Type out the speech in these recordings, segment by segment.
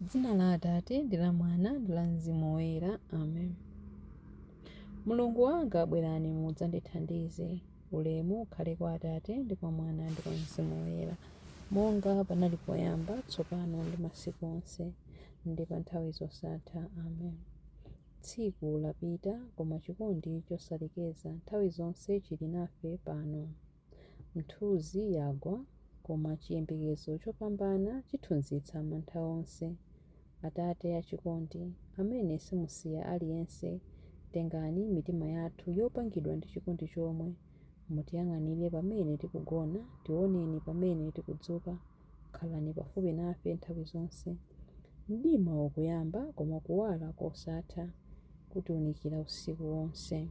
Dzina la Atate ndi la Mwana ndi la Mzimu Woyera. Amen. Mulungu wanga bwerani mudzandithandize. Ulemu ukhale kwa Atate ndi kwa Mwana ndi kwa Mzimu Woyera, monga panali poyamba, tsopano ndi masiku onse ndi pa nthawi zosatha. Amen. Tsiku lapita koma chikondi chosalekeza nthawi zonse chili nafe pano. Mthunzi yagwa koma chiyembekezo chopambana chithunzitsa mantha onse. Atate achikondi, amene simusiya aliyense, tengani mitima yathu yopangidwa ndi chikondi chomwe, mutiyang'anire pamene tikugona, tioneni pamene tikudzuka, khalani pafupi nafe nthawi zonse. Mdima ukuyamba koma kuwala kosatha kutiwunikira usiku wonse.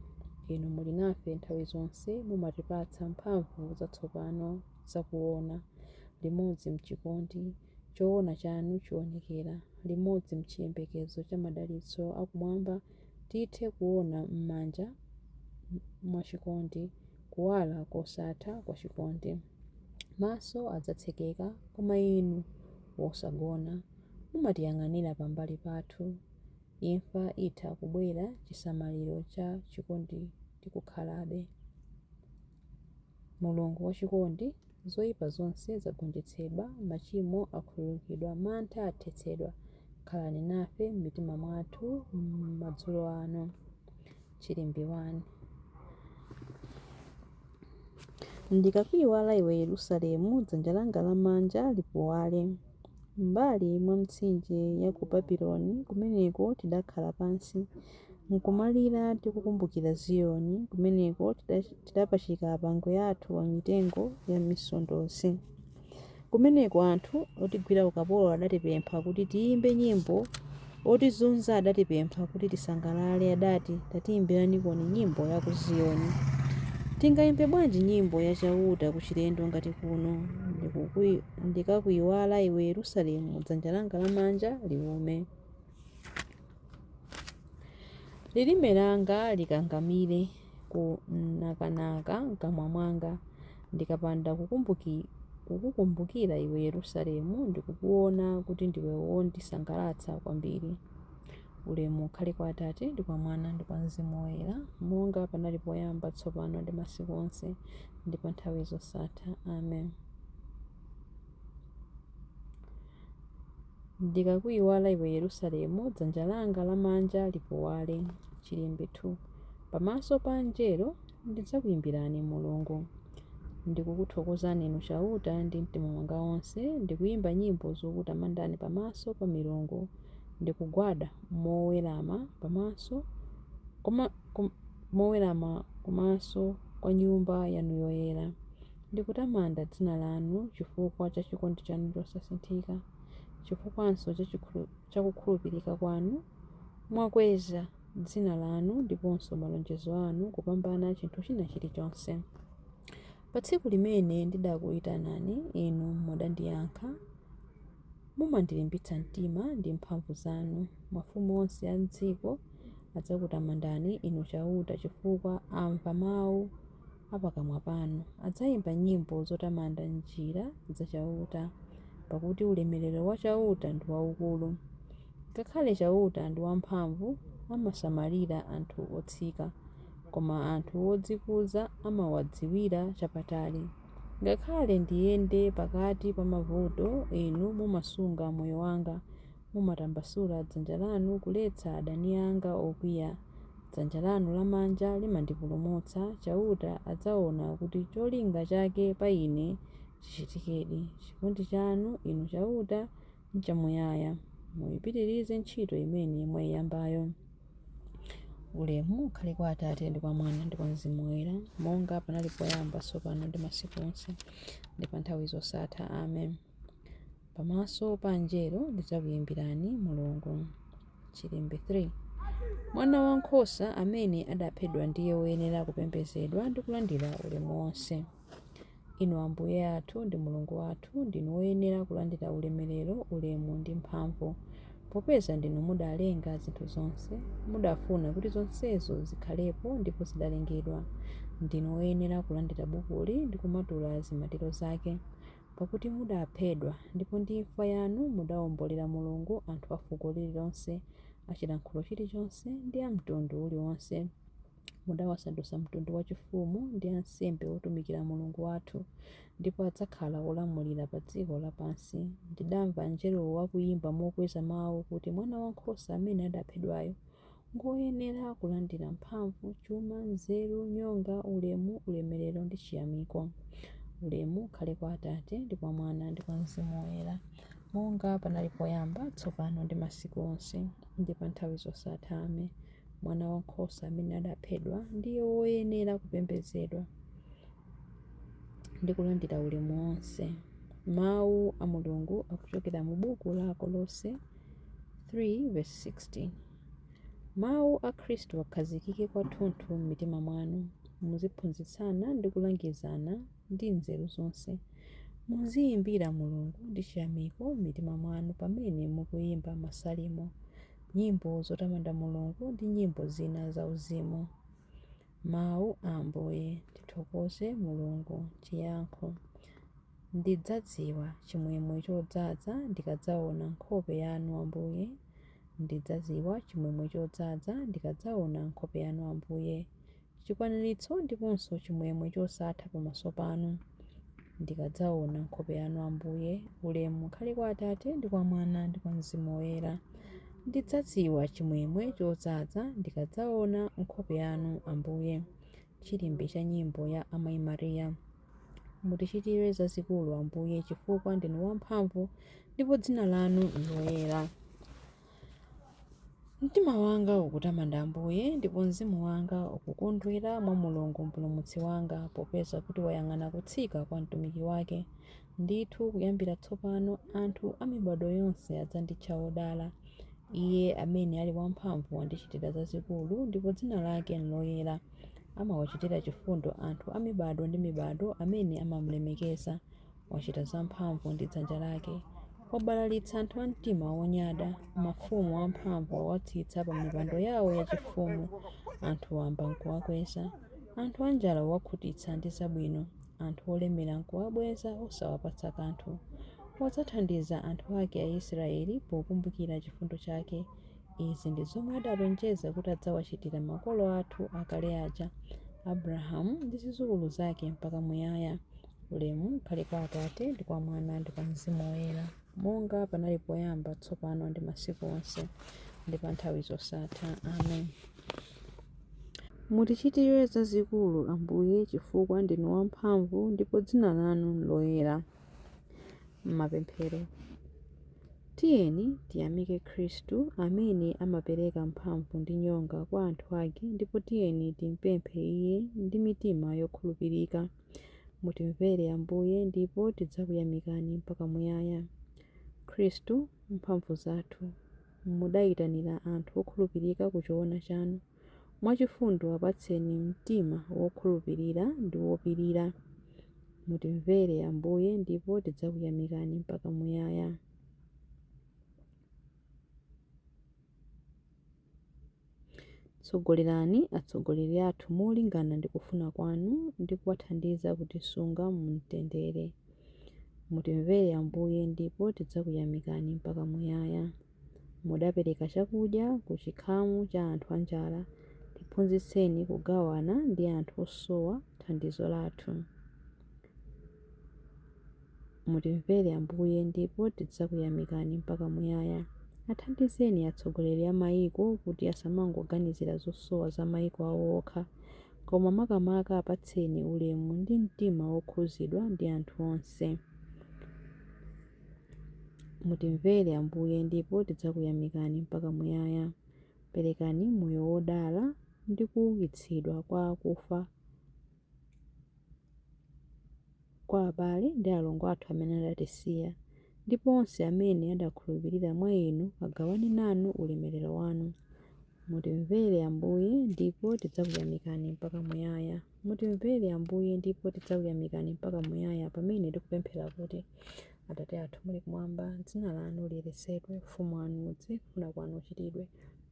Inu muli nafe nthawi zonse, mumatipatsa mphamvu zatsopano zakuona, limodzi mchikondi choona chanu chionekera, limodzi mchiyembekezo cha madalitso akumwamba, tithe kuona m'manja mwa chikondi kuwala kosatha kwa chikondi. Maso adzatsekeka koma inu wosagona mumatiyang'anira pambali pathu. Imfa itha kubwera, chisamaliro cha chikondi tikukhalabe. Mulungu wachikondi, zoyipa zonse zagonjetsedwa, machimo akhululukidwa, mantha athetsedwa. Khalani nafe m'mitima mwathu madzulo ano. Chilimbi 1. Ndikakuyiwala iwe Yerusalemu, dzanja langa lamanja lipuwale. M'mbali mwa mtsinje ya ku Babuloni, kumeneko tidakhala pansi. Nkumalira tikukumbukira Ziyoni, kumeneko tidapachika apango yathu pa mitengo ya misondozi. Kumeneko anthu otigwira ukapolo adatipempha kuti tiyimbe nyimbo, otizunza adatipempha kuti tisangalale, adati tatiyimbiraniko nyimbo ya ku Ziyoni. Tingayimbe bwanji nyimbo ya chauta ku chilendo ngati kuno? Ndikakuyiwala iwe Yerusalemu, dzanja langa lamanja liwume. Lilime langa likangamire kunakanaka mkamwa mwanga, ndikapanda kukukumbukira iwe Yerusalemu, ndikukuona kuti ndiwe wondisangalatsa kwambiri. Ulemu ukhale kwa Atate ndi kwa Mwana ndi kwa Mzimu Woyera, monga panali poyamba, tsopano ndi masiku onse ndi pa nthawi zosatha. Amen. Ndikakuyiwala iwe Yerusalemu, dzanja langa lamanja lipuwale. Chilimbi 2. Pamaso pa angelo ndidzakuyimbirani Mulungu. Ndikukuthokozani inu chauta ndi mtima wanga wonse, ndikuyimba nyimbo zokutamandani pamaso pa milungu. Ndikugwada mowerama kumaso kwa nyumba yanu yoyera. Ndikutamanda dzina lanu chifukwa cha chikondi chanu chosasinthika, chifukwanso cha kukhulupirika kwanu. Mwakweza dzina lanu ndiponso malonjezo anu kupambana chinthu china chilichonse. Pa tsiku limene ndidakuyitanani, inu mudandiyankha. Mumandilimbitsa mtima ndi mphamvu zanu. Mafumu onse a m'dziko adzakutamandani inu chauta, chifukwa amva mawu apakamwa panu. Adzayimba nyimbo zotamanda njira za chauta, pakuti ulemerero wa chauta ndi waukulu. Ngakhale chauta ndi wamphamvu, amasamalira anthu otsika, koma anthu odzikuza amawadziwira chapatali. Ngakhale ndiyende pakati pa mavuto, inu mumasunga moyo wanga. Mumatambasula dzanja lanu kuletsa adani anga okwiya. Dzanja lanu lamanja limandipulumutsa. Chauta adzaona kuti cholinga chake pa ine chichitikedi. Chikondi chanu inu chauta nchamuyaya. Muyipitirize ntchito imene mwayiyambayo. Ulemu ukhale kwa Atate ndi kwa Mwana ndi kwa Mzimu Woyera, monga panali poyamba, tsopano ndi masiku onse ndi pa nthawi zosatha. Amen. Pamaso pa angelo ndidzakuyimbirani Mulungu. Chilimbi 3. Mwana wankhosa amene adaphedwa ndiye woyenera kupembedzedwa ndi kulandira ulemu wonse. Inu Ambuye athu ndi Mulungu wathu, ndinu woyenera kulandira ulemerero, ulemu ndi mphamvu, popeza ndinu mudalenga zinthu zonse, mudafuna kuti zonsezo zikhalepo ndipo zidalengedwa. Ndinu woyenera kulandira bukuli ndi kumatula zimatiro zake. pakuti mudaphedwa ndipo ndi imfa yanu mudawombolera Mulungu anthu a fuko lililonse, achilankhulo chilichonse ndi a mtundu uliwonse. Mudawasandutsa mtundu wachifumu ndi ansembe otumikira Mulungu wathu, ndipo adzakhala olamulira pa dziko lapansi. Ndidamva angelowo wakuyimba mokweza mawu kuti Mwana Wankhosa amene adaphedwayo ngoyenera kulandira mphamvu, chuma, nzeru, nyonga, ulemu, ulemerero ndi chiyamiko. Ulemu ukhale kwa Atate ndi kwa Mwana ndi kwa Mzimu Woyera, monga panali poyamba, tsopano ndi masiku onse, ndi pa nthawi zosatha. Ameni. Mwana Wankhosa amene adaphedwa ndiye woyenera kupembedzedwa ndi kulandira ulemu wonse. Mawu a Mulungu akuchokera mu buku la Kolose 3:16. Mawu a Khristu akhazikike kwathunthu m'mitima mwanu. Muziphunzitsana ndi kulangizana ndi nzeru zonse. Muziyimbira Mulungu ndi chiyamiko m'mitima mwanu pamene mukuyimba masalimo, nyimbo zotamanda Mulungu ndi nyimbo zina zauzimu. Mawu a Ambuye. Tithokoze Mulungu. Chiyankho: ndidzadziwa chimwemwe chodzaza ndikadzaona nkhope yanu Ambuye. Ndidzadziwa chimwemwe chodzaza ndikadzaona nkhope yanu Ambuye. Chikwaniritso ndiponso chimwemwe chosatha pamaso panu ndikadzaona nkhope yanu Ambuye. Ulemu ukhale kwa Atate ndi kwa Mwana ndi kwa Mzimu Woyera. Ndidzadziwa chimwemwe chodzaza ndikadzaona nkhope yanu Ambuye. Chilimbi cha nyimbo ya Amayi Mariya. Mutichitire zazikulu Ambuye chifukwa ndinu wamphamvu ndipo dzina lanu loyera. Mtima wanga ukutamanda Ambuye ndipo mzimu wanga ukukondwera mwa Mulungu mpulumutsi wanga, popeza kuti wayang'ana kutsika kwa mtumiki wake. Ndithu kuyambira tsopano anthu a mibado yonse adzanditcha odala. Iye amene ali wamphamvu wandichitira zazikulu ndipo dzina lake nloyera. Amawachitira chifundo anthu a mibado ndi mibado amene amamulemekeza. Wachita zamphamvu ndi dzanja lake. Wabalalitsa anthu a mtima wonyada. Mafumu amphamvu wawatsitsa pa mipando yawo yachifumu. Anthu wamba nkuwakweza. Anthu anjala wakhutitsa ndi zabwino. Anthu olemera nkuwabweza osawapatsa kanthu. Wadzathandiza anthu ake a Israeli pokumbukira chifundo chake. Izi ndi zomwe adalonjeza kuti adzawachitira makolo athu akale aja, Abrahamu ndi zidzukulu zake mpaka muyaya. Ulemu ukhale kwa Atate ndi kwa Mwana ndi kwa Mzimu Woyera, monga panali poyamba, tsopano ndi masiku onse, ndi pa nthawi zosatha. Amen. Mutichitire zazikulu Ambuye chifukwa ndinu wamphamvu ndipo dzina lanu loyera. Mapemphero. Tiyeni tiyamike Khristu amene amapereka mphamvu ndi nyonga kwa anthu ake, ndipo tiyeni timpemphe Iye ndi mitima yokhulupirika. Mutimvere Ambuye ndipo tidzakuyamikani mpaka muyaya. Khristu mphamvu zathu. Mudayitanira anthu okhulupirika ku choona chanu. Mwachifundo apatseni mtima wokhulupirira ndi wopirira. Mutimvere Ambuye ndipo tidzakuyamikani mpaka muyaya. Tsogolerani atsogoleri athu molingana ndi kufuna kwanu ndi kuwathandiza kutisunga mu mtendere. Mutimvere Ambuye ndipo tidzakuyamikani mpaka muyaya. Mudapereka chakudya ku chikhamu cha anthu anjala. Tiphunzitseni kugawana ndi anthu osowa thandizo lathu. Mutimvere Ambuye ndipo tidzakuyamikani mpaka muyaya. Athandizeni atsogoleri a mayiko kuti asamangoganizira zosowa za mayiko awo okha, koma makamaka apatseni ulemu ndi mtima wokhuzidwa ndi anthu onse. Mutimvere Ambuye ndipo tidzakuyamikani mpaka muyaya. Perekani moyo wodala ndi kuukitsidwa kwa akufa kwa abale ndi alongo athu amene adatisiya, ndipo onse amene adakhulupirira mwa inu agawane nanu ulemerero wanu. Mutimvere Ambuye ndipo tidzakuyamikani mpaka muyaya. Mutimvere Ambuye ndipo tidzakuyamikani mpaka muyaya pamene tikupemphera kuti: Atate athu muli kumwamba, dzina lanu liyeretsedwe, ufumu wanu udze, kufuna kwanu kuchitidwe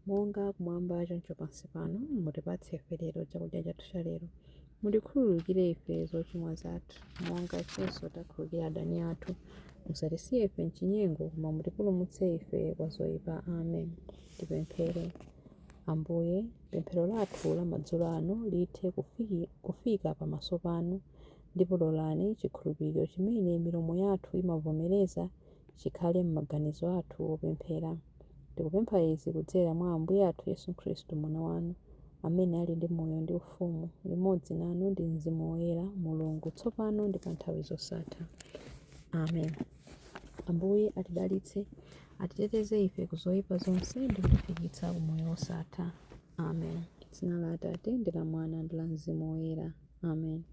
monga kumwamba choncho pansi pano. Mutipatse ife lero chakudya chathu cha lero. mutikhululukire ife zochimwa zathu monga ifenso takhululukira adani athu, musatisiye ife mchinyengo koma mutipulumutse ife kwa zoyipa. Amen. Tipemphere. Ambuye, pemphero lathu la madzulo ano lithe kufika pamaso panu, ndipo lolani chikhulupiriro chimene milomo yathu imavomereza chikhale m'maganizo athu opemphera. Tikupempha izi kudzera mwa Ambuye athu Yesu Khristu mwana wanu, amene ali ndi moyo ndi ufumu limodzi nanu ndi Mzimu Woyera, Mulungu tsopano ndi pa nthawi zosatha. Amen. Ambuye atidalitse, atiteteze ife ku zoyipa zonse ndi kutifikitsa ku moyo wosatha. Amen. Dzina la Atate ndi la Mwana ndi la Mzimu Woyera. Amen.